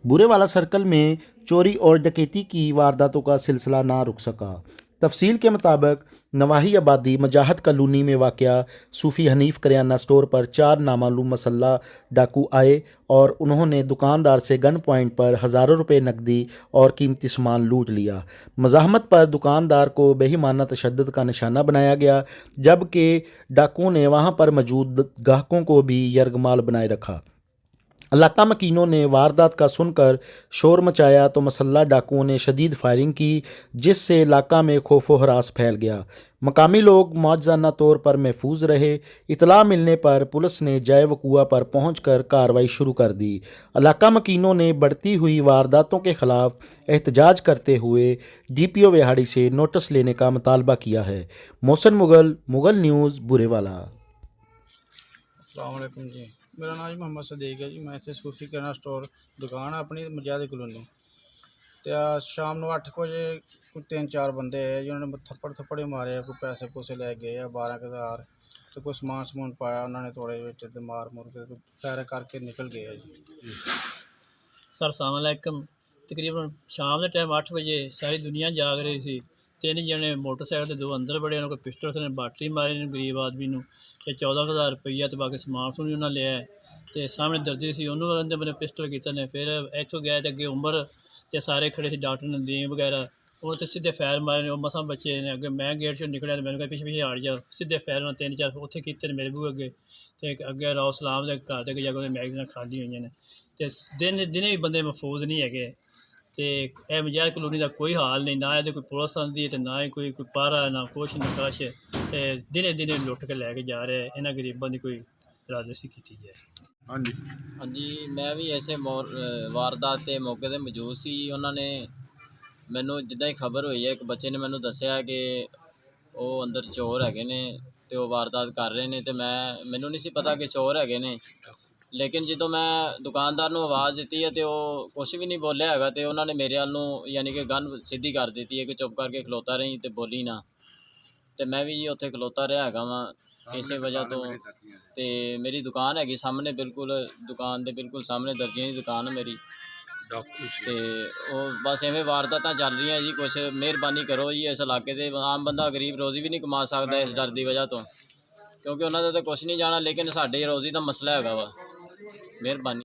Burewala circle में चोरी और डकैती की वारदातों का सिलसिला ना रुक सका। तफसील के मुताबिक नवाही आबादी मजाहत कॉलोनी में वाक़या सूफ़ी हनीफ करियाना स्टोर पर 4 नामालूम मसल्ला डाकू आए और उन्होंने दुकानदार से गन पॉइंट पर हज़ारों रुपए नकदी और कीमती सामान लूट लिया। मज़ाहमत पर दुकानदार को बेईमाना तशद्दुद का निशाना बनाया गया, जबकि डाकुओं ने वहां पर मौजूद ग्राहकों को भी यरगमाल बनाए रखा। इलाका मकीनों ने वारदात का सुनकर शोर मचाया तो मसल्ला डाकुओं ने शदीद फायरिंग की, जिससे इलाका में खौफो हरास फैल गया। मकामी लोग मौजज़ाना तौर पर महफूज रहे। इतला मिलने पर पुलिस ने जाए वक़ूआ पर पहुंचकर कार्रवाई शुरू कर दी। इलाका मकीनों ने बढ़ती हुई वारदातों के ख़िलाफ़ एहतजाज करते हुए DPO विहाड़ी से नोटिस लेने का मुतालबा किया है। मोहसिन मुगल, मुगल न्यूज़, बुरेवाला। अस्सलाम वालेकुम जी, मेरा नाम जी मोहम्मद सदीक है जी। मैं इतने सूफी किराना स्टोर दुकान अपनी मजाद कॉलोनी तो शाम को 8 बजे कोई 3-4 बंदे आए जिन्होंने थप्पड़ मारे, कोई पैसे पूसे लै गए 12,000 तो कोई समान पाया उन्होंने थोड़े बच्चे मार मुर के फायर करके निकल गए जी। सर अस्सलाम वालेकुम। तकरीबन शाम के टाइम 8 बजे सारी दुनिया जाग रही थी। 3 जने मोटरसाइकिल से 2 अंदर बड़े, उन्होंने पिस्टल से बाटरी मारी गरीब आदमी नूं ते 14,000 रुपया तो बाकी समान सुनी उन्होंने लिया तो सामने दर्जी सी उन्होंने मैंने पिस्टल किया ने। फिर इतों गए तो अगे उमर तो सारे खड़े थे डॉक्टर नदीम वगैरह, वो तो सीधे फैर मारे वो मसा बचे ने। अगे मैं गेट चो निकलिया तो मैंने कहा पिछे हट जाओ, सीधे फैर 3-4 उत्थे कीते मेरे बूहे अगे तो अगे राव सलाम के घर तक जाके मैगजीन खाली हुई ने। तो दिने भी बंदे महफूज नहीं है। तो यह मजाज कॉलोनी का कोई हाल नहीं, ना ये कोई पुलिस आती है ना ही कोई पारा ना कुछ ना कछ। दिने दिने लुट के लैके जा रहे हैं। इन्होंने गरीबों की कोई राजसी की जाए। हाँ जी हाँ जी, मैं भी ऐसे वारदात के मौके पर मौजूद सी। उन्होंने मैनू जिदा ही खबर हुई है, एक बच्चे ने मैनू दसिया कि वो अंदर चोर है ने तो वो वारदात कर रहे हैं। तो मैनू नहीं सी पता कि चोर है ने, लेकिन जो मैं दुकानदार नूं आवाज़ दी है तो वो कुछ भी नहीं बोलिया है। तो उन्होंने मेरे वाल यानी कि गन सीधी कर दी है कि चुप करके खलोता रही तो बोली ना। तो मैं भी उत्थे खलोता रहा है वा इस वजह तो। मेरी दुकान हैगी सामने, बिल्कुल दुकान के बिल्कुल सामने दर्जियां की दुकान है मेरी। तो वो बस एवें वारदात चल रही जी। कुछ मेहरबानी करो जी, इस इलाके के आम बंदा गरीब रोज़ी भी नहीं कमा सकता इस डर की वजह तो, क्योंकि उन्होंने तो कुछ नहीं जाना, लेकिन साडे रोज़ी का मसला है वा। मेहरबानी।